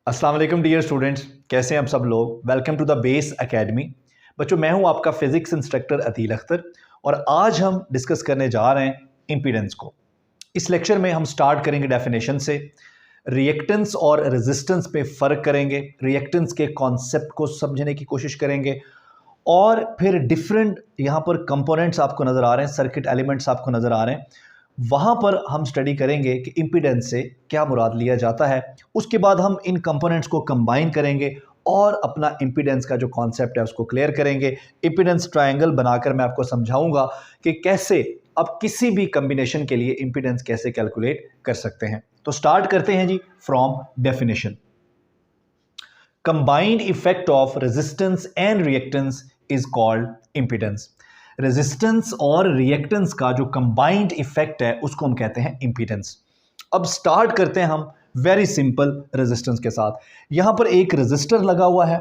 अस्सलाम वालेकुम dear students, कैसे हैं आप सब लोग। Welcome to the base academy. बच्चों, मैं हूं आपका फिजिक्स इंस्ट्रक्टर अदील अख्तर और आज हम डिस्कस करने जा रहे हैं इम्पीडेंस को। इस लेक्चर में हम स्टार्ट करेंगे डेफिनेशन से, रिएक्टेंस और रेजिस्टेंस पे फ़र्क करेंगे, रिएक्टेंस के कॉन्सेप्ट को समझने की कोशिश करेंगे और फिर डिफरेंट यहाँ पर कंपोनेंट्स आपको नज़र आ रहे हैं, सर्किट एलिमेंट्स आपको नज़र आ रहे हैं, वहाँ पर हम स्टडी करेंगे कि इम्पीडेंस से क्या मुराद लिया जाता है। उसके बाद हम इन कंपोनेंट्स को कंबाइन करेंगे और अपना इम्पीडेंस का जो कॉन्सेप्ट है उसको क्लियर करेंगे। इम्पीडेंस ट्रायंगल बनाकर मैं आपको समझाऊंगा कि कैसे आप किसी भी कम्बिनेशन के लिए इम्पीडेंस कैसे कैलकुलेट कर सकते हैं। तो स्टार्ट करते हैं जी from definition. Combined effect of resistance and reactance is called impedance. Resistance और रिएक्टेंस का जो कंबाइंड इफेक्ट है उसको हम कहते हैं इम्पीडेंस। अब स्टार्ट करते हैं हम वेरी सिंपल रेजिस्टेंस के साथ। यहां पर एक रेजिस्टर लगा हुआ है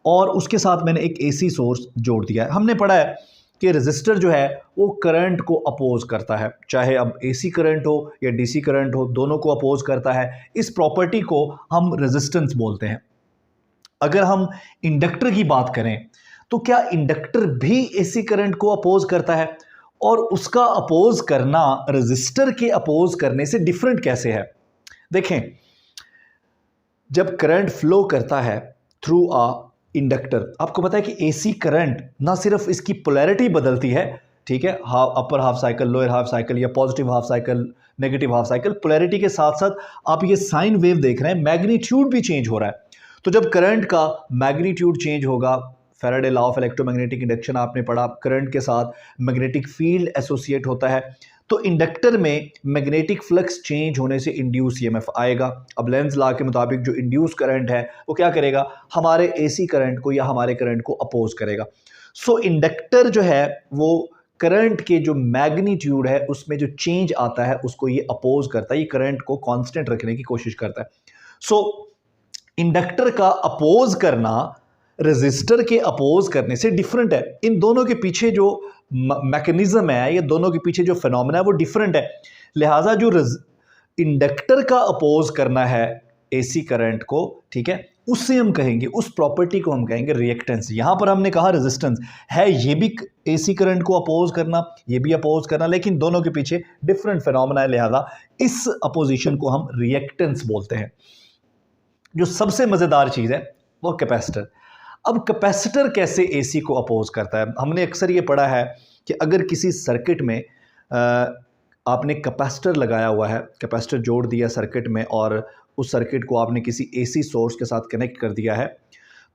और उसके साथ मैंने एक एसी सोर्स जोड़ दिया है। हमने पढ़ा है कि रेजिस्टर जो है वो करंट को अपोज करता है, चाहे अब एसी करंट हो या डीसी करंट हो, दोनों को अपोज करता है। इस प्रॉपर्टी को हम रेजिस्टेंस बोलते हैं। अगर हम इंडक्टर की बात करें तो क्या इंडक्टर भी एसी करंट को अपोज करता है? और उसका अपोज करना रेजिस्टर के अपोज करने से डिफरेंट कैसे है? देखें, जब करंट फ्लो करता है थ्रू अ इंडक्टर, आपको पता है कि एसी करंट ना सिर्फ इसकी पोलैरिटी बदलती है, ठीक है, half upper half cycle, lower half cycle या positive half cycle, negative half cycle, polarity के साथ साथ आप ये साइन वेव देख रहे हैं, मैग्नीट्यूड भी चेंज हो रहा है। तो जब करंट का मैग्नीट्यूड चेंज होगा, Faraday law of electromagnetic induction आपने पढ़ा, करंट के साथ मैग्नेटिक फील्ड एसोसिएट होता है, तो इंडक्टर में मैग्नेटिक फ्लक्स चेंज होने से इंड्यूस ईएमएफ आएगा। अब लेंज लॉ के मुताबिक जो इंड्यूस करंट है वो क्या करेगा? हमारे एसी करंट को या हमारे करंट को अपोज करेगा। सो इंडक्टर जो है वो करंट के जो मैग्नीट्यूड है उसमें जो चेंज आता है उसको ये अपोज करता है, ये करंट को कांस्टेंट रखने की कोशिश करता है। सो इंडक्टर का अपोज करना रेजिस्टर के अपोज करने से डिफरेंट है। इन दोनों के पीछे जो मैकेनिज्म है, ये दोनों के पीछे जो फिनोमेना है वो डिफरेंट है। लिहाजा जो इंडक्टर का अपोज करना है एसी करंट को, ठीक है, उससे हम कहेंगे, उस प्रॉपर्टी को हम कहेंगे रिएक्टेंस। यहां पर हमने कहा रेजिस्टेंस है, ये भी एसी करंट को अपोज करना, ये भी अपोज करना, लेकिन दोनों के पीछे डिफरेंट फिनोमेना है, लिहाजा इस अपोजिशन को हम रिएक्टेंस बोलते हैं। जो सबसे मजेदार चीज है वो कैपेसिटर। अब कैपेसिटर कैसे एसी को अपोज करता है? हमने अक्सर ये पढ़ा है कि अगर किसी सर्किट में आपने कैपेसिटर लगाया हुआ है, कैपेसिटर जोड़ दिया सर्किट में और उस सर्किट को आपने किसी एसी सोर्स के साथ कनेक्ट कर दिया है,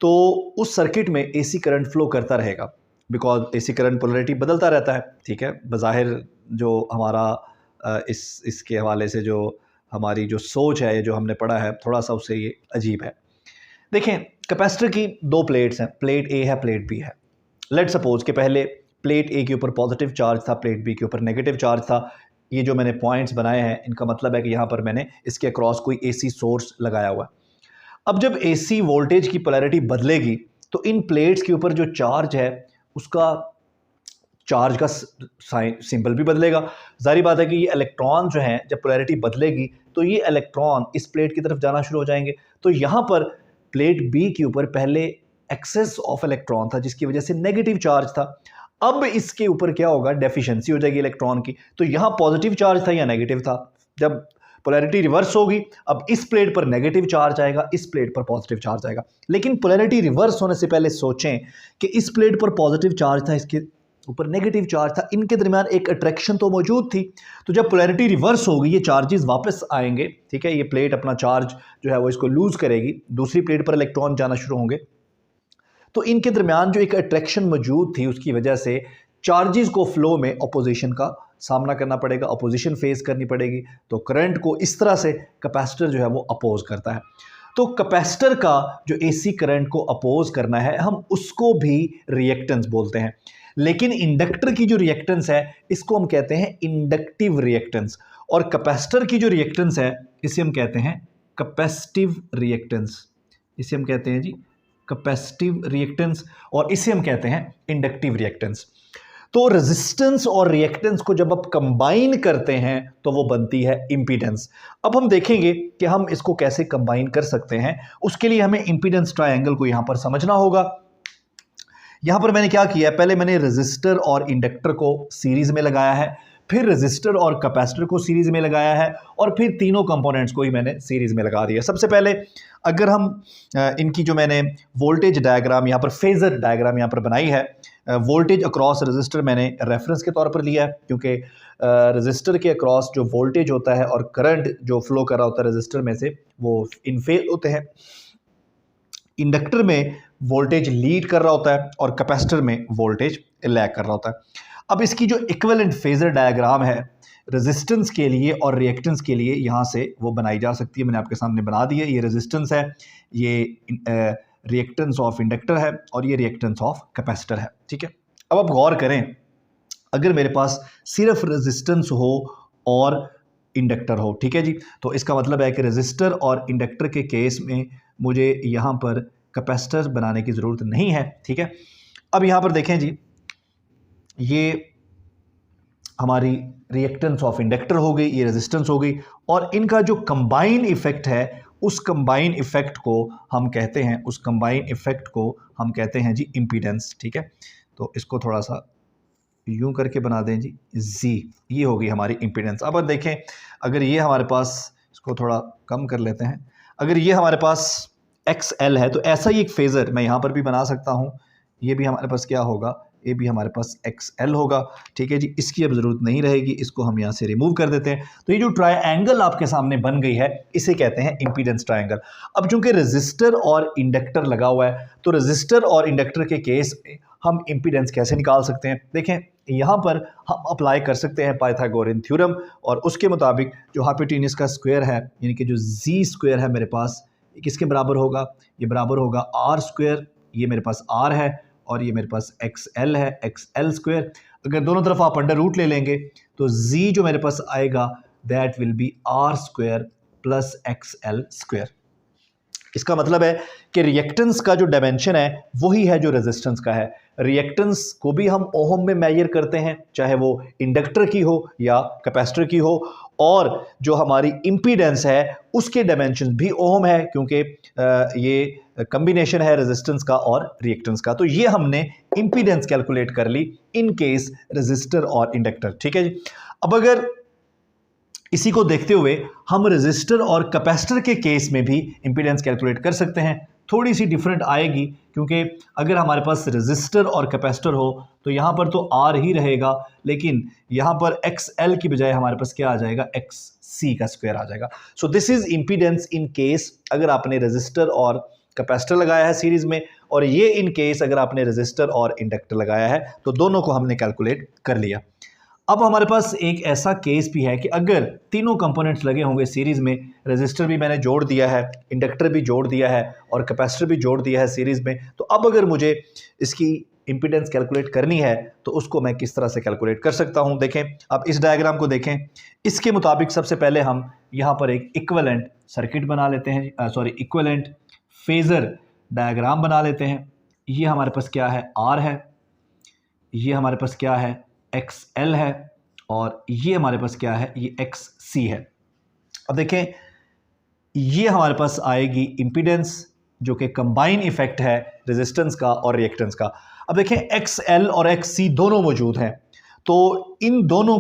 तो उस सर्किट में एसी करंट फ्लो करता रहेगा, बिकॉज एसी करंट पोलैरिटी बदलता रहता है, ठीक है। बज़ाहिर जो हमारा इसके हवाले से जो हमारी जो सोच है, जो हमने पढ़ा है, थोड़ा सा उससे ये अजीब है। देखें, कैपेसिटर की दो प्लेट्स हैं, प्लेट ए है, प्लेट बी है। लेट सपोज कि पहले प्लेट ए के ऊपर पॉजिटिव चार्ज था, प्लेट बी के ऊपर नेगेटिव चार्ज था। ये जो मैंने पॉइंट्स बनाए हैं इनका मतलब है कि यहाँ पर मैंने इसके अक्रॉस कोई एसी सोर्स लगाया हुआ है। अब जब एसी वोल्टेज की पोलैरिटी बदलेगी तो इन प्लेट्स के ऊपर जो चार्ज है उसका चार्ज का सिंबल भी बदलेगा। जाहिर बात है कि ये इलेक्ट्रॉन जो हैं, जब पोलैरिटी बदलेगी तो ये इलेक्ट्रॉन इस प्लेट की तरफ जाना शुरू हो जाएंगे। तो यहाँ पर प्लेट बी के ऊपर पहले एक्सेस ऑफ इलेक्ट्रॉन था जिसकी वजह से नेगेटिव चार्ज था। अब इसके ऊपर क्या होगा? डेफिशिएंसी हो जाएगी इलेक्ट्रॉन की। तो यहाँ पॉजिटिव चार्ज था या नेगेटिव था? जब पोलैरिटी रिवर्स होगी, अब इस प्लेट पर नेगेटिव चार्ज आएगा, इस प्लेट पर पॉजिटिव चार्ज आएगा। लेकिन पोलैरिटी रिवर्स होने से पहले सोचें कि इस प्लेट पर पॉजिटिव चार्ज था, इसके ऊपर नेगेटिव चार्ज था, इनके दरमियान एक अट्रैक्शन तो मौजूद थी। तो जब पोलैरिटी रिवर्स होगी ये चार्जेस वापस आएंगे, ठीक है, ये प्लेट अपना चार्ज जो है वो इसको लूज करेगी, दूसरी प्लेट पर इलेक्ट्रॉन जाना शुरू होंगे। तो इनके दरमियान जो एक अट्रैक्शन मौजूद थी उसकी वजह से चार्जेस को फ्लो में अपोजिशन का सामना करना पड़ेगा, अपोजिशन फेस करनी पड़ेगी। तो करंट को इस तरह से कैपेसिटर जो है वो अपोज करता है। तो कैपेसिटर का जो एसी करंट को अपोज करना है हम उसको भी रिएक्टेंस बोलते हैं। लेकिन इंडक्टर की जो रिएक्टेंस है इसको हम कहते हैं इंडक्टिव रिएक्टेंस, और कैपेसिटर की जो रिएक्टेंस है इसे हम कहते हैं कैपेसिटिव रिएक्टेंस। इसे हम कहते हैं जी कैपेसिटिव रिएक्टेंस और इसे हम कहते हैं इंडक्टिव रिएक्टेंस। तो रेजिस्टेंस और रिएक्टेंस को जब आप कंबाइन करते हैं तो वो बनती है इंपीडेंस। अब हम देखेंगे कि हम इसको कैसे कंबाइन कर सकते हैं। उसके लिए हमें इंपीडेंस ट्रायंगल को यहां पर समझना होगा। यहां पर मैंने क्या किया है, पहले मैंने रेजिस्टर और इंडक्टर को सीरीज में लगाया है, फिर रेजिस्टर और कैपेसिटर को सीरीज में लगाया है, और फिर तीनों कंपोनेंट्स को ही मैंने सीरीज में लगा दिया। सबसे पहले अगर हम इनकी जो मैंने वोल्टेज डायग्राम यहाँ पर फेजर डायग्राम यहाँ पर बनाई है, वोल्टेज अक्रॉस रेजिस्टर मैंने रेफरेंस के तौर पर लिया है, क्योंकि रेजिस्टर के अक्रॉस जो वोल्टेज होता है और करंट जो फ्लो कर रहा होता है रेजिस्टर में से वो इन फेज होते हैं। इंडक्टर में वोल्टेज लीड कर रहा होता है और कैपेसिटर में वोल्टेज लैग कर रहा होता है। अब इसकी जो इक्विवेलेंट फेजर डायग्राम है रेजिस्टेंस के लिए और रिएक्टेंस के लिए यहाँ से वो बनाई जा सकती है। मैंने आपके सामने बना दी है। ये रेजिस्टेंस है, ये रिएक्टेंस ऑफ इंडक्टर है और ये रिएक्टेंस ऑफ कैपेसिटर है। ठीक है, अब आप गौर करें, अगर मेरे पास सिर्फ रेजिस्टेंस हो और इंडक्टर हो, ठीक है जी, तो इसका मतलब है कि रेजिस्टर और इंडक्टर के केस में मुझे यहाँ पर कैपेसिटर बनाने की ज़रूरत नहीं है। ठीक है, अब यहाँ पर देखें जी, ये हमारी रिएक्टेंस ऑफ इंडक्टर हो गई, ये रेजिस्टेंस हो गई, और इनका जो कंबाइन इफेक्ट है उस कंबाइन इफेक्ट को हम कहते हैं, उस कंबाइन इफेक्ट को हम कहते हैं जी इंपीडेंस। ठीक है, तो इसको थोड़ा सा यूं करके बना दें जी, जी, ये होगी हमारी इंपीडेंस। अब देखें, अगर ये हमारे पास, इसको थोड़ा कम कर लेते हैं, अगर ये हमारे पास XL है तो ऐसा ही एक फेज़र मैं यहाँ पर भी बना सकता हूँ। ये भी हमारे पास क्या होगा, ये भी हमारे पास XL होगा। ठीक है जी, इसकी अब ज़रूरत नहीं रहेगी, इसको हम यहाँ से रिमूव कर देते हैं। तो ये जो ट्रायंगल आपके सामने बन गई है इसे कहते हैं इंपीडेंस ट्रायंगल। अब चूंकि रेजिस्टर और इंडक्टर लगा हुआ है तो रेजिस्टर और इंडक्टर के केस में हम इंपीडेंस कैसे निकाल सकते हैं। देखें, यहाँ पर हम अप्लाई कर सकते हैं पाइथागोरियन थ्योरम, और उसके मुताबिक जो हाइपोटेन्यूज का स्क्वायर है, यानी कि जो जी स्क्वायर है मेरे पास, ये किसके बराबर होगा, ये बराबर होगा आर स्क्वायर। ये मेरे पास आर है और ये मेरे पास XL है, XL स्क्वायर। अगर दोनों तरफ आप अंडर रूट ले लेंगे तो जी जो मेरे पास आएगा that will be R square plus XL square. इसका मतलब है कि रिएक्टेंस का जो डायमेंशन है वही है जो रेजिस्टेंस का है। रिएक्टेंस को भी हम ओहम में मेजर करते हैं, चाहे वो इंडक्टर की हो या कैपेसिटर की हो, और जो हमारी इंपीडेंस है उसके डायमेंशन भी ओहम है, क्योंकि ये कॉम्बिनेशन है रेजिस्टेंस का और रिएक्टेंस का। तो ये हमने इंपीडेंस कैलकुलेट कर ली इन केस रेजिस्टर और इंडक्टर। ठीक है जी, अब अगर इसी को देखते हुए हम रेजिस्टर और कैपेसिटर के केस में भी इंपीडेंस कैलकुलेट कर सकते हैं। थोड़ी सी डिफरेंट आएगी, क्योंकि अगर हमारे पास रेजिस्टर और कैपेसिटर हो तो यहाँ पर तो आर ही रहेगा, लेकिन यहाँ पर XL की बजाय हमारे पास क्या आ जाएगा, XC का स्क्वायर आ जाएगा। So this is impedance in case अगर आपने रेजिस्टर और कैपेसिटर लगाया है सीरीज में, और ये इन केस अगर आपने रेजिस्टर और इंडक्टर लगाया है, तो दोनों को हमने कैलकुलेट कर लिया। अब हमारे पास एक ऐसा केस भी है कि अगर तीनों कंपोनेंट्स लगे होंगे सीरीज़ में, रेजिस्टर भी मैंने जोड़ दिया है, इंडक्टर भी जोड़ दिया है और कैपेसिटर भी जोड़ दिया है सीरीज़ में, तो अब अगर मुझे इसकी इंपीडेंस कैलकुलेट करनी है तो उसको मैं किस तरह से कैलकुलेट कर सकता हूं। देखें, अब इस डायग्राम को देखें, इसके मुताबिक सबसे पहले हम यहाँ पर एक इक्विवेलेंट सर्किट बना लेते हैं, इक्विवेलेंट फेज़र डायग्राम बना लेते हैं। ये हमारे पास क्या है, R है, ये हमारे पास क्या है, XL है, और ये हमारे पास क्या है, ये XC है। अब देखें, ये हमारे पास आएगी इंपीडेंस जो कि कंबाइन इफेक्ट है रेजिस्टेंस का और रिएक्टेंस का। अब देखें, XL और XC दोनों मौजूद हैं, तो इन दोनों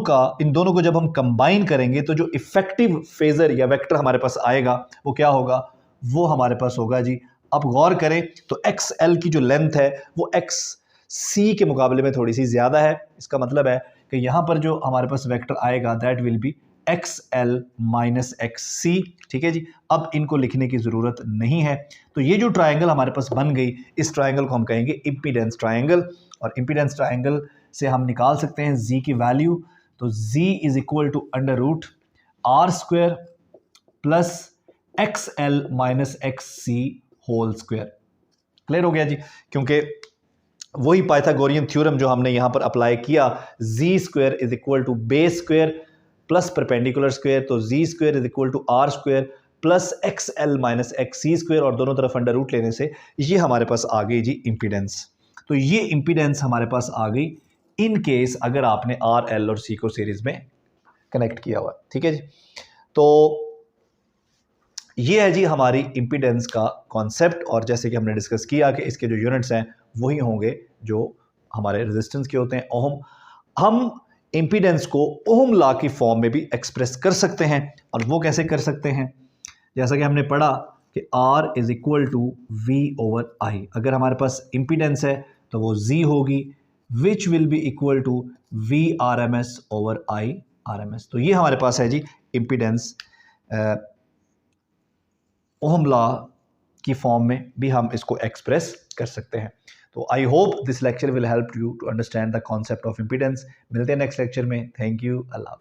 को जब हम कंबाइन करेंगे तो जो इफेक्टिव फेजर या वेक्टर हमारे पास आएगा वो क्या होगा, वो हमारे पास होगा जी, अब गौर करें तो XL की जो लेंथ है वो XC के मुकाबले में थोड़ी सी ज़्यादा है। इसका मतलब है कि यहाँ पर जो हमारे पास वेक्टर आएगा that will B XL minus XC। ठीक है जी, अब इनको लिखने की ज़रूरत नहीं है। तो ये जो ट्रायंगल हमारे पास बन गई, इस ट्रायंगल को हम कहेंगे इम्पीडेंस ट्रायंगल, और इम्पीडेंस ट्रायंगल से हम निकाल सकते हैं Z की वैल्यू। तो Z is equal to under root R square plus XL minus XC whole square. Clear हो गया जी, क्योंकि वही पाइथागोरियन थ्योरम जो हमने यहाँ पर अप्लाई किया, Z square is equal to base square plus perpendicular square, तो Z square is equal to R square plus XL minus XC square, और दोनों तरफ अंडर रूट लेने से ये हमारे पास आ गई जी इम्पीडेंस। तो ये इम्पीडेंस हमारे पास आ गई इन केस अगर आपने आर, एल और सी को सीरीज में कनेक्ट किया हुआ। ठीक है जी, तो ये है जी हमारी इम्पीडेंस का कॉन्सेप्ट, और जैसे कि हमने डिस्कस किया कि इसके जो यूनिट्स हैं वही होंगे जो हमारे रेजिस्टेंस के होते हैं, ओम। हम इम्पीडेंस को ओम लॉ की फॉर्म में भी एक्सप्रेस कर सकते हैं, और वो कैसे कर सकते हैं, जैसा कि हमने पढ़ा कि R is equal to V over I। अगर हमारे पास इम्पीडेंस है तो वो Z होगी, which will be equal to V RMS over I RMS। तो ये हमारे पास है जी इम्पीडेंस। ओहम लॉ की फॉर्म में भी हम इसको एक्सप्रेस कर सकते हैं। तो I hope this lecture will help you to understand the concept of impedance. मिलते हैं नेक्स्ट लेक्चर में। Thank you. अल्लाह।